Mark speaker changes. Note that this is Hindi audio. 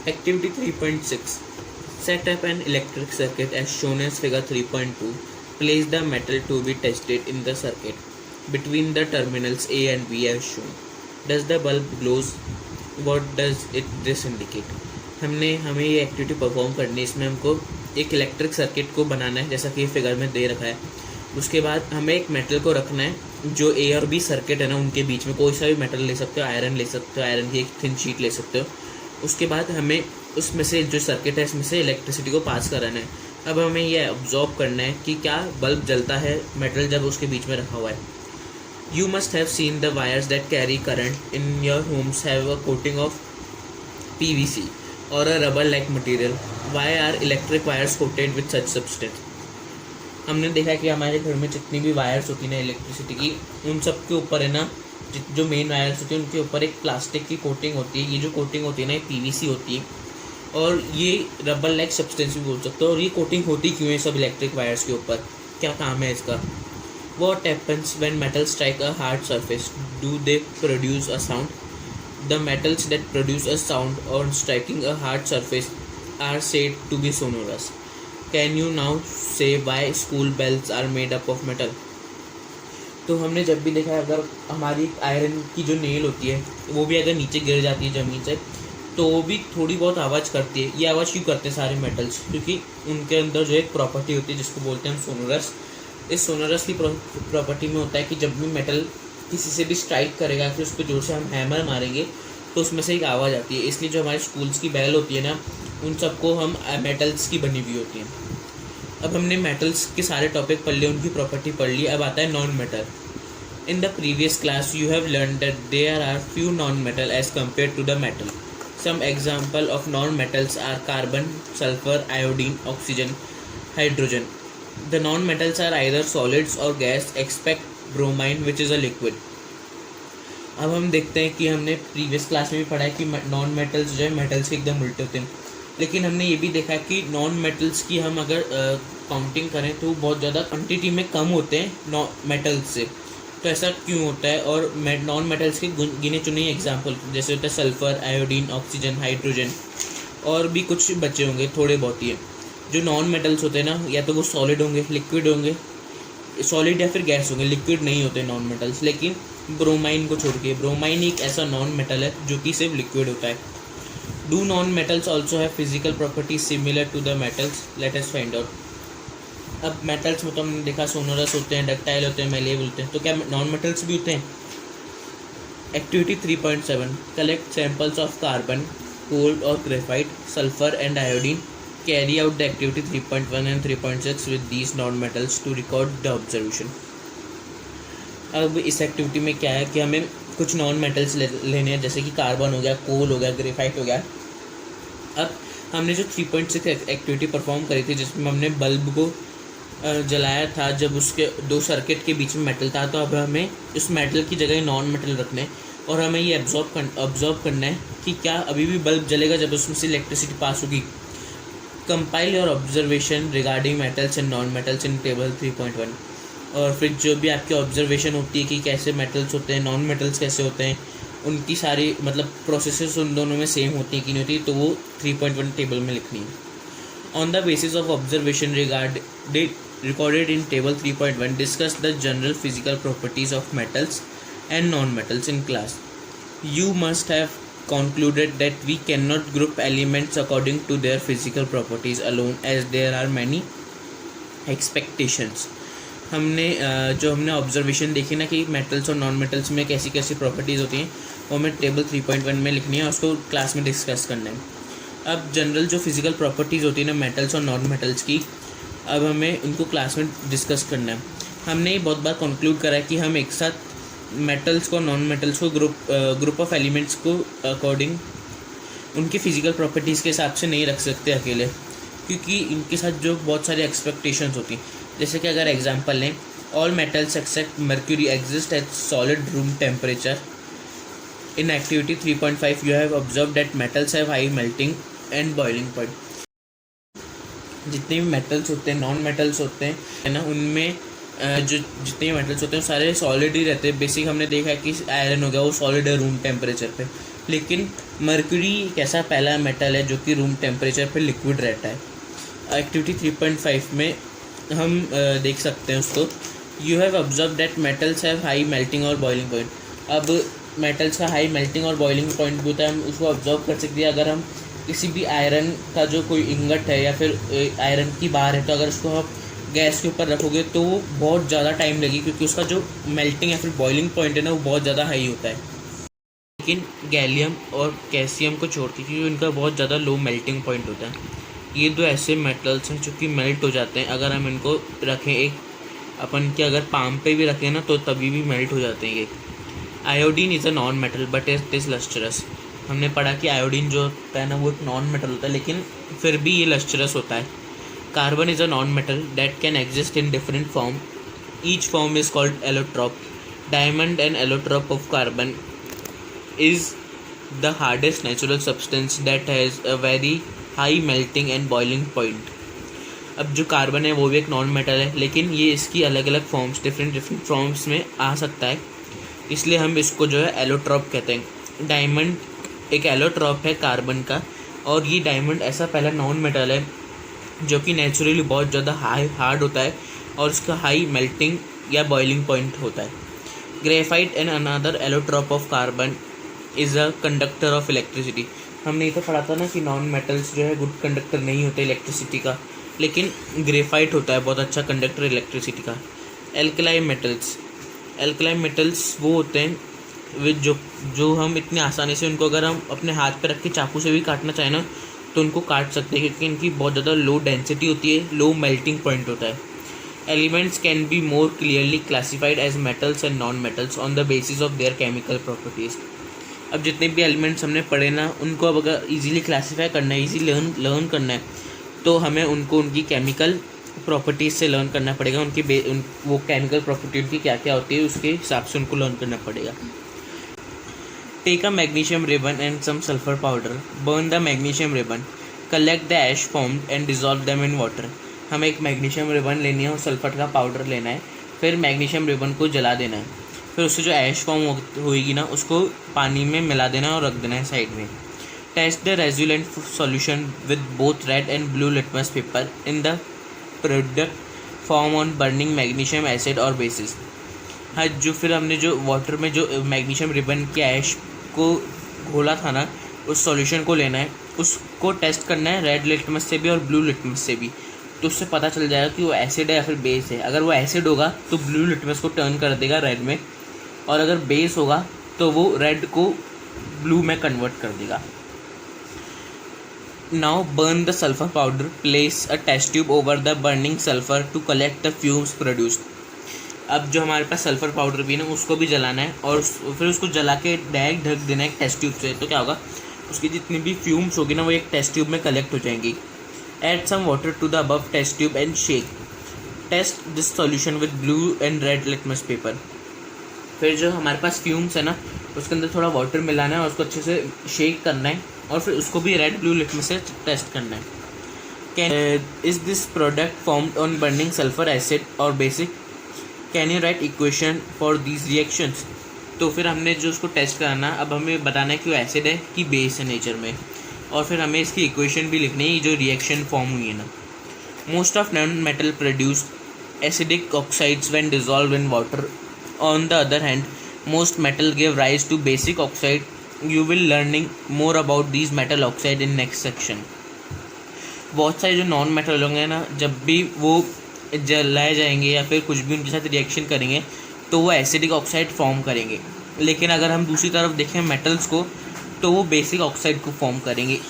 Speaker 1: Activity 3.6. Set up an electric circuit as shown as figure 3.2. Place the metal to be tested in the circuit between the terminals A and B as shown. Does the bulb glows? What does this indicate? हमें ये एक्टिविटी परफॉर्म करनी है। इसमें हमको एक इलेक्ट्रिक सर्किट को बनाना है जैसा कि फिगर में दे रखा है। उसके बाद हमें एक मेटल को रखना है जो ए और बी सर्किट है ना उनके बीच में। कोई सा भी मेटल ले सकते हो, आयरन ले सकते हो, आयरन की एक थिन शीट ले सकते हो। उसके बाद हमें उसमें से जो सर्किट है इसमें से इलेक्ट्रिसिटी को पास कराना है। अब हमें यह ऑब्जॉर्व करना है कि क्या बल्ब जलता है मेटल जब उसके बीच में रखा हुआ है। You must have seen the wires that carry current in your homes have a coating of PVC और a rubber like material. Why are electric wires coated with such substance. हमने देखा कि हमारे घर में जितनी भी वायर्स होती हैं ना इलेक्ट्रिसिटी की, उन सब के ऊपर है ना जो मेन वायर्स होती है उनके ऊपर एक प्लास्टिक की कोटिंग होती है। ये जो कोटिंग होती है ना ये PVC होती है और ये रबर लाइक सब्सटेंस भी बोल सकते हो। और ये कोटिंग होती क्यों है सब इलेक्ट्रिक वायर्स के ऊपर, क्या काम है इसका? What happens when metals strike a hard surface? Do they produce a sound? The metals that produce a sound on striking a hard surface are said to be sonorous. Can you now say why school bells are made up of metal? तो हमने जब भी देखा है अगर हमारी आयरन की जो नेल होती है वो भी अगर नीचे गिर जाती है ज़मीन से तो वो भी थोड़ी बहुत आवाज़ करती है। ये आवाज़ क्यों करते हैं सारे मेटल्स? क्योंकि उनके अंदर जो एक प्रॉपर्टी होती है जिसको बोलते हैं हम सोनोरस। इस सोनोरस की प्रॉपर्टी में होता है कि जब भी मेटल किसी से भी स्ट्राइक करेगा फिर उस पर जोर से हम हैमर मारेंगे तो उसमें से एक आवाज़ आती है। इसलिए जो हमारे स्कूल्स की बेल होती है ना उन सबको हम मेटल्स की बनी हुई होती हैं। अब हमने मेटल्स के सारे टॉपिक पढ़ लिए, उनकी प्रॉपर्टी पढ़ ली। अब आता है non metal. In the previous class you have learn that there are few non metal as compare to the metal. Some example of non metals are carbon, sulphur, iodine, oxygen, hydrogen. The non-metals are either solids or gas except bromine which is a liquid. अब हम देखते हैं कि हमने प्रीवियस क्लास में भी पढ़ा है कि नॉन मेटल्स जो है मेटल्स के एकदम उल्टे होते हैं, लेकिन हमने ये भी देखा कि नॉन मेटल्स की हम अगर काउंटिंग करें तो बहुत ज़्यादा क्वांटिटी में कम होते हैं मेटल्स से। तो ऐसा क्यों होता है? और नॉन मेटल्स के गिने चुने एग्जाम्पल जैसे होता है सल्फर, आयोडीन, ऑक्सीजन, हाइड्रोजन और भी कुछ बचे होंगे थोड़े बहुत ही। जो नॉन मेटल्स होते हैं ना या तो वो सॉलिड होंगे, लिक्विड होंगे, सॉलिड या फिर गैस होंगे, लिक्विड नहीं होते नॉन मेटल्स। लेकिन ब्रोमाइन को छोड़ के, ब्रोमाइन एक ऐसा नॉन मेटल है जो कि सिर्फ लिक्विड होता है। Do non metals also have physical properties similar to the metals? Let us find out. अब मेटल्स में तो हमने देखा सोनोरस होते हैं, डक्टाइल होते हैं, मेलेबल होते हैं, तो क्या नॉन मेटल्स भी होते हैं? Activity 3.7 collect samples of carbon, gold और graphite, sulphur and iodine. Carry out the activity 3.1 and 3.6 with these non-metals to record the observation. अब इस एक्टिविटी में क्या है कि हमें कुछ नॉन मेटल्स लेने हैं जैसे कि कार्बन हो गया, कोल हो गया, ग्रेफाइट हो गया। अब हमने जो 3.6 एक्टिविटी परफॉर्म करी थी जिसमें हमने बल्ब को जलाया था जब उसके दो सर्किट के बीच में मेटल था, तो अब हमें उस मेटल की जगह नॉन मेटल रखने हैं और हमें ये ऑब्जर्व करना है कि क्या अभी भी बल्ब जलेगा जब उसमें से इलेक्ट्रिसिटी पास होगी। Compile your observation regarding metals and non metals in table 3.1। और फिर जो भी आपकी ऑब्जर्वेशन होती है कि कैसे मेटल्स होते हैं, नॉन मेटल्स कैसे होते हैं, उनकी सारी मतलब प्रोसेसेस उन दोनों में सेम होती है कि नहीं होती, तो वो 3.1 टेबल में लिखनी है। On the basis of observation recorded in table 3.1 discuss the general physical properties of metals and non metals in class. You must have concluded that we cannot group elements according to their physical properties alone as there are many expectations। हमने ऑब्जर्वेशन देखी ना कि मेटल्स और नॉन मेटल्स में कैसी कैसी प्रॉपर्टीज़ होती हैं वो हमें टेबल 3.1 में लिखनी है और उसको क्लास में डिस्कस करना है। अब जनरल जो फिजिकल प्रॉपर्टीज़ होती है ना मेटल्स और नॉन मेटल्स की, अब हमें उनको क्लास में डिस्कस करना है। हमने बहुत बार कंक्लूड करा है कि हम एक साथ मेटल्स को नॉन मेटल्स को ग्रुप ऑफ एलिमेंट्स को अकॉर्डिंग उनकी फिजिकल प्रॉपर्टीज़ के हिसाब से नहीं रख सकते अकेले, क्योंकि इनके साथ जो बहुत सारी एक्सपेक्टेशंस होती हैं। जैसे कि अगर एग्जांपल लें, all metals accept mercury exist at solid room temperature. In activity 3.5 you have observe that metals have high melting and boiling point. जितने भी मेटल्स होते हैं, नॉन मेटल्स होते हैं ना, उनमें जो जितने मेटल्स होते हैं सारे सॉलिड ही रहते हैं। बेसिक हमने देखा है कि आयरन हो गया वो सॉलिड है रूम टेम्परेचर पे, लेकिन मर्क्यूरी एक ऐसा पहला मेटल है जो कि रूम टेम्परेचर पे लिक्विड रहता है। एक्टिविटी 3.5 में हम देख सकते हैं उसको। You have observe that metals have high melting और बॉइलिंग पॉइंट। अब मेटल्स का हाई मेल्टिंग और बॉइलिंग पॉइंट भी होता है, हम उसको ऑब्जर्व कर सकते हैं। अगर हम किसी भी आयरन का जो कोई इंगट है या फिर आयरन की बार है, तो अगर उसको आप गैस के ऊपर रखोगे तो वो बहुत ज़्यादा टाइम लगेगी, क्योंकि उसका जो मेल्टिंग या फिर बॉइलिंग पॉइंट है ना वो बहुत ज़्यादा हाई होता है। लेकिन गैलियम और कैल्शियम को छोड़ के, क्योंकि उनका बहुत ज़्यादा लो मेल्टिंग पॉइंट होता है, ये दो ऐसे मेटल्स हैं जो कि मेल्ट हो जाते हैं। अगर हम इनको रखें एक अपन के अगर पाम पे भी रखें ना तो तभी भी मेल्ट हो जाते हैं ये। Iodine is a non metal but it is lustrous. हमने पढ़ा कि आयोडीन जो होता है ना वो एक नॉन मेटल होता है, लेकिन फिर भी ये लस्टरस होता है। Carbon is a non metal that can exist in different form, each form is called allotrope. Diamond and allotrope of carbon is the hardest natural substance that has a very high melting and boiling point. अब जो कार्बन है वो भी एक नॉन मेटल है, लेकिन ये इसकी अलग अलग फॉर्म्स डिफरेंट फॉर्म्स में आ सकता है, इसलिए हम इसको जो है एलोट्रॉप कहते हैं। डायमंड एक एलोट्रॉप है कार्बन का, और ये डायमंड ऐसा पहला नॉन मेटल है जो कि नेचुरली बहुत ज़्यादा हार्ड होता है और इसका हाई मेल्टिंग या बॉइलिंग पॉइंट होता है। Graphite and another allotrope of carbon is a conductor of electricity. हमने ये तो पढ़ा था ना कि नॉन मेटल्स जो है गुड कंडक्टर नहीं होते इलेक्ट्रिसिटी का, लेकिन ग्रेफाइट होता है बहुत अच्छा कंडक्टर इलेक्ट्रिसिटी का। एल्कलाई मेटल्स वो होते हैं विद जो हम इतने आसानी से उनको अगर हम अपने हाथ पे रख के चाकू से भी काटना चाहें ना तो उनको काट सकते हैं, क्योंकि इनकी बहुत ज़्यादा लो डेंसिटी होती है, लो मेल्टिंग पॉइंट होता है। Elements can be more clearly classified as metals and non metals on the basis of their chemical properties. अब जितने भी एलिमेंट्स हमने पढ़े ना उनको अब अगर इजीली क्लासीफाई करना है, इजीली लर्न करना है, तो हमें उनको उनकी केमिकल प्रॉपर्टीज़ से लर्न करना पड़ेगा। वो केमिकल प्रॉपर्टी उनकी क्या क्या होती है उसके हिसाब से उनको लर्न करना पड़ेगा। Take a magnesium ribbon and some sulphur powder, burn the magnesium ribbon, collect the ash formed and dissolve them in water. हमें एक मैग्नीशियम रिबन लेनी है और सल्फर का पाउडर लेना है, फिर मैग्नीशियम रिबन को जला देना है, फिर उससे जो ऐश फॉर्म होएगी ना उसको पानी में मिला देना है और रख देना है साइड में। Test the resultant solution with both red and blue litmus paper in the product form on burning magnesium acid और बेसिस। हाँ, जो फिर हमने जो वाटर में जो मैग्नीशियम रिबन की ऐश को घोला था ना उस सॉल्यूशन को लेना है, उसको टेस्ट करना है रेड लिटमस से भी और ब्लू लिटमस से भी, तो उससे पता चल जाएगा कि वो एसिड है या फिर बेस है। अगर वो एसिड होगा तो ब्लू लिटमस को टर्न कर देगा रेड में, और अगर बेस होगा तो वो रेड को ब्लू में कन्वर्ट कर देगा। Now burn the sulphur powder, place a test tube over the burning sulphur to collect the fumes produced. अब जो हमारे पास सल्फर पाउडर भी ना उसको भी जलाना है और फिर उसको जला के डायरेक्ट ढक देना है एक टेस्ट ट्यूब से, तो क्या होगा उसकी जितनी भी फ्यूम्स होगी ना वो एक टेस्ट ट्यूब में कलेक्ट हो जाएंगी। Add some water to the above test tube and shake. Test this solution with blue and red litmus paper. फिर जो हमारे पास फ्यूम्स है ना उसके अंदर थोड़ा वाटर मिलाना है और उसको अच्छे से शेक करना है और फिर उसको भी रेड ब्लू लिटमस से टेस्ट करना है। Is this product formed on burning sulphur acid और basic, can you write equation for these reactions. तो फिर हमने जो उसको टेस्ट कराना, अब हमें बताना है कि वो एसिड है कि बेस है नेचर में, और फिर हमें इसकी इक्वेशन भी लिखनी है जो रिएक्शन फॉर्म हुई है ना। Most of non metal produced acidic oxides when dissolve in water. On the other hand, most metal give rise to basic oxide. You will learning more about these metal oxide in next section. बहुत सारे जो नॉन मेटल होंगे ना जब भी वो जलाए जाएंगे या फिर कुछ भी उनके साथ रिएक्शन करेंगे तो वो एसिडिक ऑक्साइड फॉर्म करेंगे, लेकिन अगर हम दूसरी तरफ देखें मेटल्स को तो वो बेसिक ऑक्साइड को फॉर्म करेंगे।